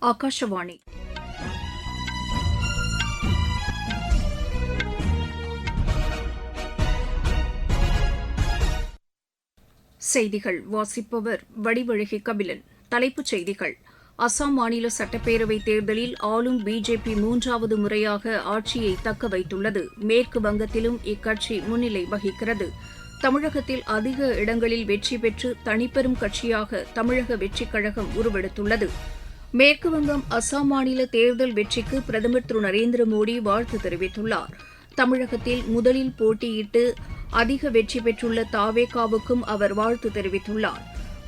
ஆகாஷவாணி. செய்திகள் வாசிப்பவர் வடிவழகி கபிலன். தலைப்புச் செய்திகள்: அசாம் மாநில சட்டப்பேரவைத் தேர்தலில் ஆளும் பிஜேபி மூன்றாவது முறையாக ஆட்சியை தக்க வைத்துள்ளது. மேற்கு வங்கத்திலும் இக்கட்சி முன்னிலை வகிக்கிறது. தமிழகத்தில் அதிக இடங்களில் வெற்றி பெற்று தனிப்பெரும் கட்சியாக தமிழக வெற்றிக் கழகம் உருவெடுத்துள்ளது. மேற்குவங்கம், அசாம் மாநில தேர்தல் வெற்றிக்கு பிரதமர் திரு நரேந்திர மோடி வாழ்த்து தெரிவித்துள்ளார். தமிழகத்தில் முதலில் போட்டியிட்டு அதிக வெற்றி பெற்றுள்ள தாவேகாவுக்கும் அவர் வாழ்த்து தெரிவித்துள்ளார்.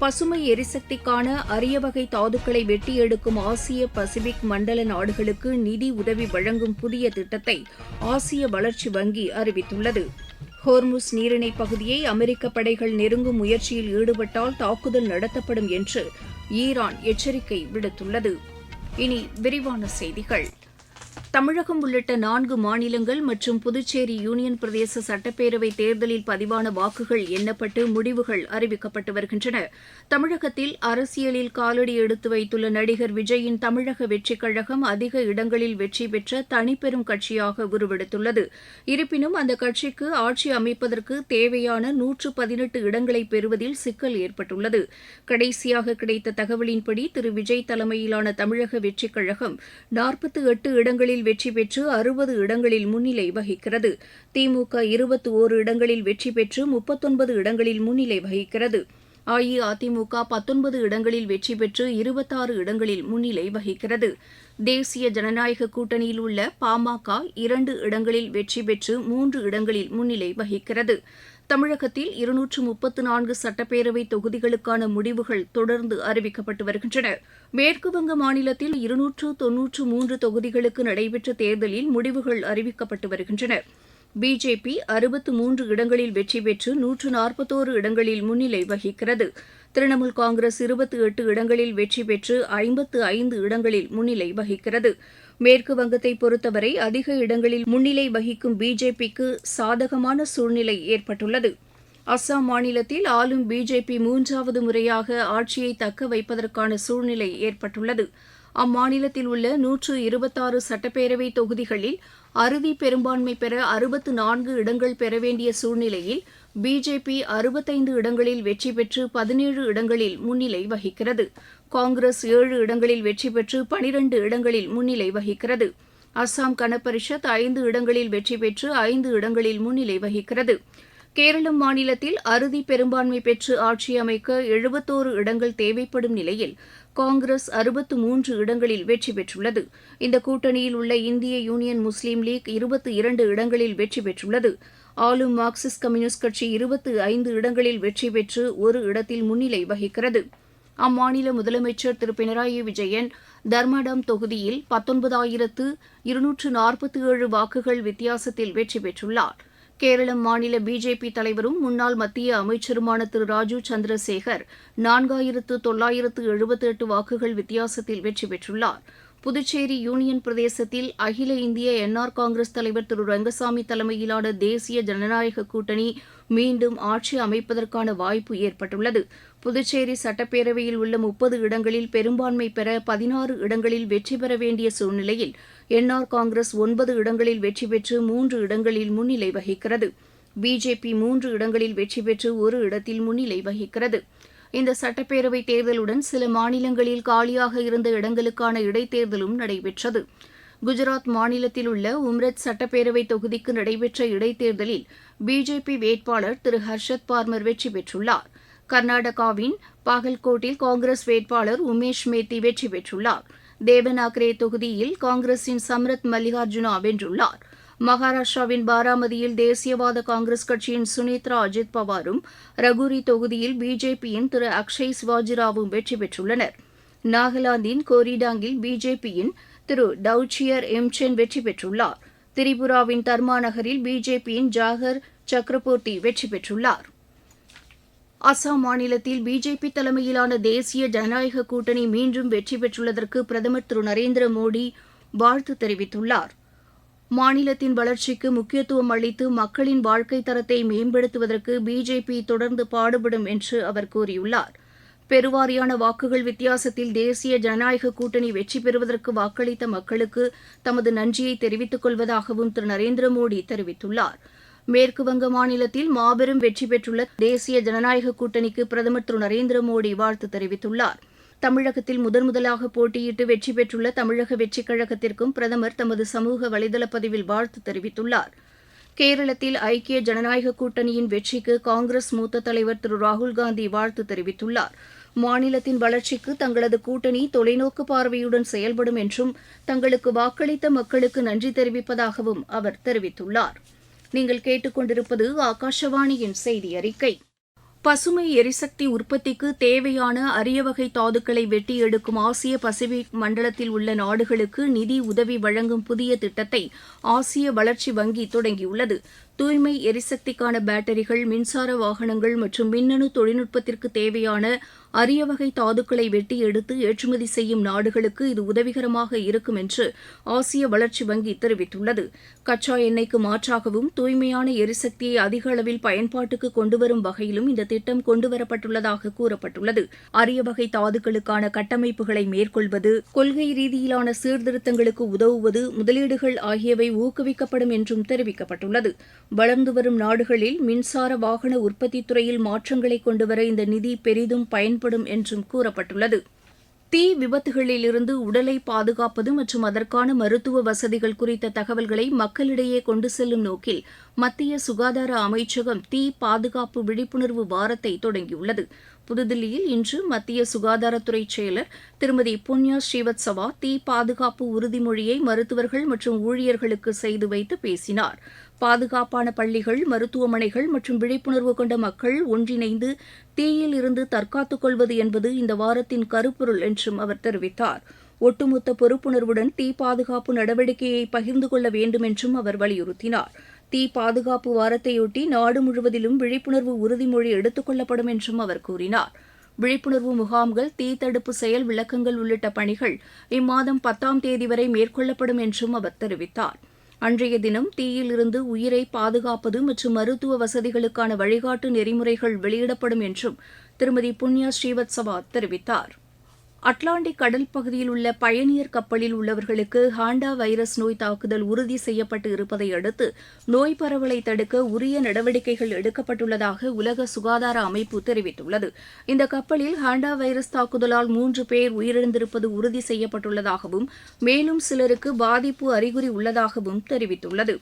பசுமை எரிசக்திக்கான அரிய வகை தாதுக்களை வெட்டி எடுக்கும் ஆசிய பசிபிக் மண்டல நாடுகளுக்கு நிதி உதவி வழங்கும் புதிய திட்டத்தை ஆசிய வளர்ச்சி வங்கி அறிவித்துள்ளது. ஹோர்முஸ் நீரிணைப் பகுதியை அமெரிக்க படைகள் நெருங்கும் முயற்சியில் ஈடுபட்டால் தாக்குதல் நடத்தப்படும் என்று ஈரான் எச்சரிக்கை விடுத்துள்ளது. இனி விரிவான செய்திகள். தமிழகம் உள்ளிட்ட 4 மாநிலங்கள் மற்றும் புதுச்சேரி யூனியன் பிரதேச சட்டப்பேரவை தேர்தலில் பதிவான வாக்குகள் எண்ணப்பட்டு முடிவுகள் அறிவிக்கப்பட்டு வருகின்றன. தமிழகத்தில் அரசியலில் காலடி எடுத்து வைத்துள்ள நடிகர் விஜயின் தமிழக வெற்றிக் கழகம் அதிக இடங்களில் வெற்றி பெற்ற தனிப்பெரும் கட்சியாக உருவெடுத்துள்ளது. இருப்பினும் அந்த கட்சிக்கு ஆட்சி அமைப்பதற்கு தேவையான 118 இடங்களை பெறுவதில் சிக்கல் ஏற்பட்டுள்ளது. கடைசியாக கிடைத்த தகவலின்படி திரு விஜய் தலைமையிலான தமிழக வெற்றிக் கழகம் 48 இடங்களில் வெற்றி பெற்று 60 இடங்களில் முன்னிலை வகிக்கிறது. திமுக 21 இடங்களில் வெற்றி பெற்று 39 இடங்களில் முன்னிலை வகிக்கிறது. அஇஅதிமுக 19 இடங்களில் வெற்றி பெற்று 26 இடங்களில் முன்னிலை வகிக்கிறது. தேசிய ஜனநாயக கூட்டணியில் உள்ள பாமக 2 இடங்களில் வெற்றி பெற்று 3 இடங்களில் முன்னிலை வகிக்கிறது. தமிழகத்தில் 234 சட்டப்பேரவை தொகுதிகளுக்கான முடிவுகள் தொடர்ந்து அறிவிக்கப்பட்டு வருகின்றன. மேற்குவங்க மாநிலத்தில் 293 தொகுதிகளுக்கு நடைபெற்ற தேர்தலில் முடிவுகள் அறிவிக்கப்பட்டு வருகின்றன. பிஜேபி 63 இடங்களில் வெற்றி பெற்று 141 இடங்களில் முன்னிலை வகிக்கிறது. திரிணாமுல் காங்கிரஸ் 28 இடங்களில் வெற்றி பெற்று 55 இடங்களில் முன்னிலை வகிக்கிறது. மேற்கு வங்கத்தை பொறுத்தவரை அதிக இடங்களில் முன்னிலை வகிக்கும் பிஜேபிக்கு சாதகமான சூழ்நிலை ஏற்பட்டுள்ளது. அசாம் மாநிலத்தில் ஆளும் பிஜேபி மூன்றாவது முறையாக ஆட்சியை தக்க வைப்பதற்கான சூழ்நிலை ஏற்பட்டுள்ளது. அம்மாநிலத்தில் உள்ள 126 சட்டப்பேரவை தொகுதிகளில் அறுதி பெரும்பான்மை பெற 64 இடங்கள் பெற வேண்டிய சூழ்நிலையில் பிஜேபி 65 இடங்களில் வெற்றி பெற்று 17 இடங்களில் முன்னிலை வகிக்கிறது. காங்கிரஸ் 7 இடங்களில் வெற்றி பெற்று 12 இடங்களில் முன்னிலை வகிக்கிறது. அசாம் கனபரிஷத் 5 இடங்களில் வெற்றி பெற்று 5 இடங்களில் முன்னிலை வகிக்கிறது. கேரளம் மாநிலத்தில் அறுதி பெரும்பான்மை பெற்று ஆட்சி அமைக்க 71 இடங்கள் தேவைப்படும் நிலையில் காங்கிரஸ் 63 இடங்களில் வெற்றி பெற்றுள்ளது. இந்த கூட்டணியில் உள்ள இந்திய யூனியன் முஸ்லீம் லீக் 22 இடங்களில் வெற்றி பெற்றுள்ளது. ஆளும் மார்க்சிஸ்ட் கம்யூனிஸ்ட் கட்சி 25 இடங்களில் வெற்றி பெற்று ஒரு இடத்தில் முன்னிலை வகிக்கிறது. அம்மாநில முதலமைச்சர் திரு பினராயி விஜயன் தர்மடம் தொகுதியில் 19,247 வாக்குகள் வித்தியாசத்தில் வெற்றி பெற்றுள்ளார். கேரளம் மாநில பிஜேபி தலைவரும் முன்னாள் மத்திய அமைச்சருமான திரு ராஜீவ் சந்திரசேகர் 4,978 வாக்குகள் வித்தியாசத்தில் வெற்றி பெற்றுள்ளார். புதுச்சேரி யூனியன் பிரதேசத்தில் அகில இந்திய என்ஆர் காங்கிரஸ் தலைவர் திரு ரங்கசாமி தலைமையிலான தேசிய ஜனநாயக கூட்டணி மீண்டும் ஆட்சி அமைப்பதற்கான வாய்ப்பு ஏற்பட்டுள்ளது. புதுச்சேரி சட்டப்பேரவையில் உள்ள 30 இடங்களில் பெரும்பான்மை பெற 16 இடங்களில் வெற்றி பெற வேண்டிய சூழ்நிலையில் என்ஆர் காங்கிரஸ் 9 இடங்களில் வெற்றி பெற்று 3 இடங்களில் முன்னிலை வகிக்கிறது. பிஜேபி 3 இடங்களில் வெற்றி பெற்று ஒரு இடத்தில் முன்னிலை வகிக்கிறது. இந்த சட்டப்பேரவை தேர்தலுடன் சில மாநிலங்களில் காலியாக இருந்த இடங்களுக்கான இடைத்தேர்தலும் நடைபெற்றது. குஜராத் மாநிலத்தில் உள்ள உம்ரத் சட்டப்பேரவை தொகுதிக்கு நடைபெற்ற இடைத்தேர்தலில் பிஜேபி வேட்பாளர் திரு ஹர்ஷத் பார்மர் வெற்றி பெற்றுள்ளார். கர்நாடகாவின் பாகல்கோட்டில் காங்கிரஸ் வேட்பாளர் உமேஷ் மேத்தி வெற்றி பெற்றுள்ளார். தேவனாக்ரே தொகுதியில் காங்கிரசின் சம்ரத் மல்லிகார்ஜுனா வென்றுள்ளார். மகாராஷ்டிராவின் பாராமதியில் தேசியவாத காங்கிரஸ் கட்சியின் சுனித்ரா அஜித் பவாரும், ரகுரி தொகுதியில் பிஜேபியின் திரு அக்ஷய் சிவாஜிராவும் வெற்றி பெற்றுள்ளனர். நாகாலாந்தின் கோரிடாங்கில் பிஜேபியின் திரு டவுச்சியர் எம்சென் வெற்றி பெற்றுள்ளார். திரிபுராவின் தர்மா நகரில் பிஜேபியின் ஜாகர் சக்ரபோர்த்தி வெற்றி பெற்றுள்ளார். அசாம் மாநிலத்தில் பிஜேபி தலைமையிலான தேசிய ஜனநாயக கூட்டணி மீண்டும் வெற்றி பெற்றுள்ளதற்கு பிரதமர் திரு நரேந்திர மோடி வாழ்த்து தெரிவித்துள்ளார். மாநிலத்தின் வளர்ச்சிக்கு முக்கியத்துவம் அளித்து மக்களின் வாழ்க்கைத் தரத்தை மேம்படுத்துவதற்கு பிஜேபி தொடர்ந்து பாடுபடும் என்று அவர் கூறியுள்ளார். பெருவாரியான வாக்குகள் வித்தியாசத்தில் தேசிய ஜனநாயக கூட்டணி வெற்றி பெறுவதற்கு வாக்களித்த மக்களுக்கு தமது நன்றியை தெரிவித்துக் கொள்வதாகவும் திரு நரேந்திர மோடி தெரிவித்துள்ளார். மேற்குவங்க மாநிலத்தில் மாபெரும் வெற்றி பெற்றுள்ள தேசிய ஜனநாயக கூட்டணிக்கு பிரதமர் திரு நரேந்திர மோடி வாழ்த்து தெரிவித்துள்ளார். தமிழகத்தில் முதன்முதலாக போட்டியிட்டு வெற்றி பெற்றுள்ள தமிழக வெற்றிக் கழகத்திற்கும் பிரதமர் தமது சமூக வலைதள பதிவில் வாழ்த்து தெரிவித்துள்ளார். கேரளத்தில் ஐக்கிய ஜனநாயக கூட்டணியின் வெற்றிக்கு காங்கிரஸ் மூத்த தலைவர் திரு ராகுல்காந்தி வாழ்த்து தெரிவித்துள்ளார். மாநிலத்தின் வளர்ச்சிக்கு தங்களது கூட்டணி தொலைநோக்கு பார்வையுடன் செயல்படும் என்றும் தங்களுக்கு வாக்களித்த மக்களுக்கு நன்றி தெரிவிப்பதாகவும் அவர் தெரிவித்துள்ளார். நீங்கள் கேட்டுக்கொண்டிருப்பது ஆகாஷவாணியின் செய்தி அறிக்கை. பசுமை எரிசக்தி உற்பத்திக்கு தேவையான அரிய வகை தாதுக்களை வெட்டி எடுக்கும் ஆசிய பசிபிக் மண்டலத்தில் உள்ள நாடுகளுக்கு நிதி உதவி வழங்கும் புதிய திட்டத்தை ஆசிய வளர்ச்சி வங்கி தொடங்கியுள்ளது. தூய்மை எரிசக்திக்கான பேட்டரிகள், மின்சார வாகனங்கள் மற்றும் மின்னணு தொழில்நுட்பத்திற்கு தேவையான அரிய வகை தாதுக்களை வெட்டி எடுத்து ஏற்றுமதி செய்யும் நாடுகளுக்கு இது உதவிகரமாக இருக்கும் என்று ஆசிய வளர்ச்சி வங்கி தெரிவித்துள்ளது. கச்சா எண்ணெய்க்கு மாற்றாகவும் தூய்மையான எரிசக்தியை அதிக அளவில் பயன்பாட்டுக்கு கொண்டுவரும் வகையிலும் இந்த திட்டம் கொண்டுவரப்பட்டுள்ளதாக கூறப்பட்டுள்ளது. அரிய வகை தாதுக்களுக்கான கட்டமைப்புகளை மேற்கொள்வது, கொள்கை ரீதியிலான சீர்திருத்தங்களுக்கு உதவுவது, முதலீடுகள் ஆகியவை ஊக்குவிக்கப்படும் என்றும் தெரிவிக்கப்பட்டுள்ளது. வளர்ந்து வரும் நாடுகளில் மின்சார வாகன உற்பத்தி துறையில் மாற்றங்களை கொண்டுவர இந்த நிதி பெரிதும் பயன்படும் என்றும் கூறப்பட்டுள்ளது. தீ விபத்துகளிலிருந்து உடலை பாதுகாப்பது மற்றும் அதற்கான மருத்துவ வசதிகள் குறித்த தகவல்களை மக்களிடையே கொண்டு செல்லும் நோக்கில் மத்திய சுகாதார அமைச்சகம் தீ பாதுகாப்பு விழிப்புணர்வு வாரத்தை தொடங்கியுள்ளது. புதுதில்லியில் இன்று மத்திய சுகாதாரத்துறை செயலர் திருமதி புண்ணியா ஸ்ரீவத்சவா தீ பாதுகாப்பு உறுதிமொழியை மருத்துவர்கள் மற்றும் ஊழியர்களுக்கு செய்து வைத்து பேசினார். பாதுகாப்பான பள்ளிகள், மருத்துவமனைகள் மற்றும் விழிப்புணர்வு கொண்ட மக்கள் ஒன்றிணைந்து தீயில் இருந்து தற்காத்துக் கொள்வது என்பது இந்த வாரத்தின் கருப்பொருள் என்றும் அவர் தெரிவித்தார். ஒட்டுமொத்த பொறுப்புணர்வுடன் தீ பாதுகாப்பு நடவடிக்கையை பகிர்ந்து கொள்ள வேண்டும் என்றும் அவர் வலியுறுத்தினார். தீ பாதுகாப்பு வாரத்தையொட்டி நாடு முழுவதிலும் விழிப்புணர்வு உறுதிமொழி எடுத்துக் கொள்ளப்படும் என்றும் அவர் கூறினார். விழிப்புணர்வு முகாம்கள், தீ தடுப்பு செயல் விளக்கங்கள் உள்ளிட்ட பணிகள் இம்மாதம் 10ஆம் தேதி வரை மேற்கொள்ளப்படும் என்றும் அவர் தெரிவித்தார். அன்றைய தினம் தீயில் இருந்து உயிரை பாதுகாப்பது மற்றும் மருத்துவ வசதிகளுக்கான வழிகாட்டு நெறிமுறைகள் வெளியிடப்படும் என்றும் திருமதி புண்ணியா ஸ்ரீவத்சவா தெரிவித்தார். அட்லாண்டிக் கடல் பகுதியில் உள்ள பயணியர் கப்பலில் உள்ளவர்களுக்கு ஹாண்டா வைரஸ் நோய் தாக்குதல் உறுதி செய்யப்பட்டு இருப்பதை அடுத்து நோய் பரவலை தடுக்க உரிய நடவடிக்கைகள் எடுக்கப்பட்டுள்ளதாக உலக சுகாதார அமைப்பு தெரிவித்துள்ளது. இந்த கப்பலில் ஹாண்டா வைரஸ் தாக்குதலால் 3 பேர் உயிரிழந்திருப்பது உறுதி செய்யப்பட்டுள்ளதாகவும் மேலும் சிலருக்கு பாதிப்பு அறிகுறி உள்ளதாகவும் தெரிவித்துள்ளது.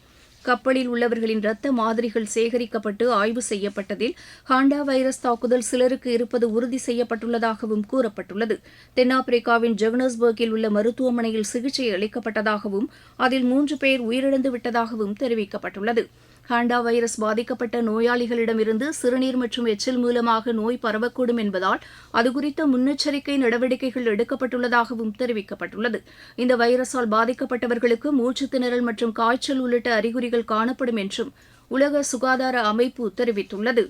கப்பலில் உள்ளவர்களின் இரத்த மாதிரிகள் சேகரிக்கப்பட்டு ஆய்வு செய்யப்பட்டதில் ஹாண்டா வைரஸ் தாக்குதல் சிலருக்கு இருப்பது உறுதி செய்யப்பட்டுள்ளதாகவும் கூறப்பட்டுள்ளது. தென்னாப்பிரிக்காவின் ஜோகன்னஸ்பர்கில் உள்ள மருத்துவமனையில் சிகிச்சை அளிக்கப்பட்டதாகவும் அதில் 3 பேர் உயிரிழந்து விட்டதாகவும் தெரிவிக்கப்பட்டுள்ளது. ஹாண்டா வைரஸ் பாதிக்கப்பட்ட நோயாளிகளிடமிருந்து சிறுநீர் மற்றும் எச்சில் மூலமாக நோய் பரவக்கூடும் என்பதால் அதுகுறித்த முன்னெச்சரிக்கை நடவடிக்கைகள் எடுக்கப்பட்டுள்ளதாகவும் தெரிவிக்கப்பட்டுள்ளது. இந்த வைரஸால் பாதிக்கப்பட்டவர்களுக்கு மூச்சுத் திணறல் மற்றும் காய்ச்சல் உள்ளிட்ட அறிகுறிகள் காணப்படும் என்றும் உலக சுகாதார அமைப்பு தெரிவித்துள்ளது.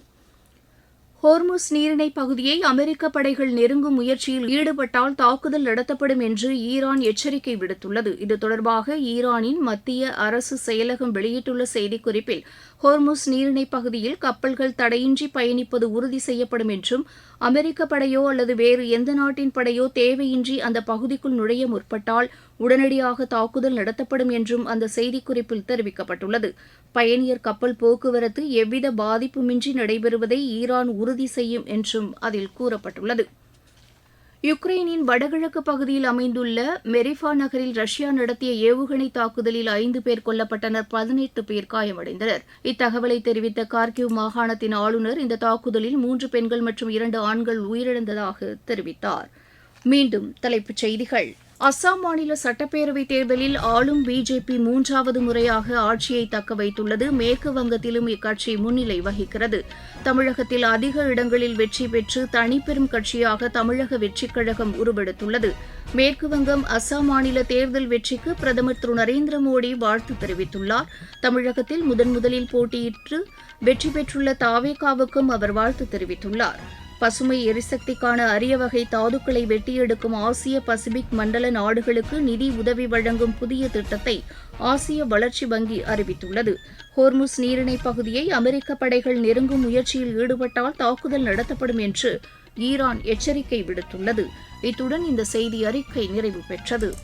ஹோர்முஸ் நீரிணை பகுதியை அமெரிக்க படைகள் நெருங்கும் முயற்சியில் ஈடுபட்டால் தாக்குதல் நடத்தப்படும் என்று ஈரான் எச்சரிக்கை விடுத்துள்ளது. இது தொடர்பாக ஈரானின் மத்திய அரசு செயலகம் வெளியிட்டுள்ள செய்திக்குறிப்பில் ஹோர்முஸ் நீரிணை பகுதியில் கப்பல்கள் தடையின்றி பயணிப்பது உறுதி செய்யப்படும் என்றும் அமெரிக்க படையோ அல்லது வேறு எந்த நாட்டின் படையோ தேவையின்றி அந்த பகுதிக்குள் நுழைய முற்பட்டால் உடனடியாக தாக்குதல் நடத்தப்படும் என்றும் அந்த செய்திக்குறிப்பில் தெரிவிக்கப்பட்டுள்ளது. பயணியர் கப்பல் போக்குவரத்து எவ்வித பாதிப்புமின்றி நடைபெறுவதை ஈரான் உறுதி செய்யும் என்றும் அதில் கூறப்பட்டுள்ளது. யுக்ரைனின் வடகிழக்கு பகுதியில் அமைந்துள்ள மெரிஃபா நகரில் ரஷ்யா நடத்திய ஏவுகணை தாக்குதலில் 5 பேர் கொல்லப்பட்டனர், 18 பேர் காயமடைந்தனர். இத்தகவலை தெரிவித்த கார்கிவ் மாகாணத்தின் ஆளுநர் இந்த தாக்குதலில் 3 பெண்கள் மற்றும் 2 ஆண்கள் உயிரிழந்ததாக தெரிவித்தார். மீண்டும் தலைப்புச் செய்திகள். அஸ்ஸாம் மாநில சட்டப்பேரவைத் தேர்தலில் ஆளும் பிஜேபி 3வது முறையாக ஆட்சியை தக்க வைத்துள்ளது. மேற்கு வங்கத்திலும் இக்கட்சி முன்னிலை வகிக்கிறது. தமிழகத்தில் அதிக இடங்களில் வெற்றி பெற்று தனிப்பெரும் கட்சியாக தமிழக வெற்றிக் கழகம் உருவெடுத்துள்ளது. மேற்குவங்கம், அஸ்ஸாம் மாநில தேர்தல் வெற்றிக்கு பிரதமர் திரு நரேந்திர மோடி வாழ்த்து தெரிவித்துள்ளார். தமிழகத்தில் முதலில் போட்டியிட்டு வெற்றி பெற்றுள்ள தாவேகாவுக்கும் அவர் வாழ்த்து தெரிவித்துள்ளார். பசுமை எரிசக்திக்கான அரிய வகை தாதுக்களை வெட்டி எடுக்கும் ஆசிய பசிபிக் மண்டல நாடுகளுக்கு நிதி உதவி வழங்கும் புதிய திட்டத்தை ஆசிய வளர்ச்சி வங்கி அறிவித்துள்ளது. ஹோர்முஸ் நீரிணை பகுதியை அமெரிக்க படைகள் நெருங்கும் முயற்சியில் ஈடுபட்டால் தாக்குதல் நடத்தப்படும் என்று ஈரான் எச்சரிக்கை விடுத்துள்ளது. இத்துடன் இந்த செய்தி அறிக்கை நிறைவு பெற்றது.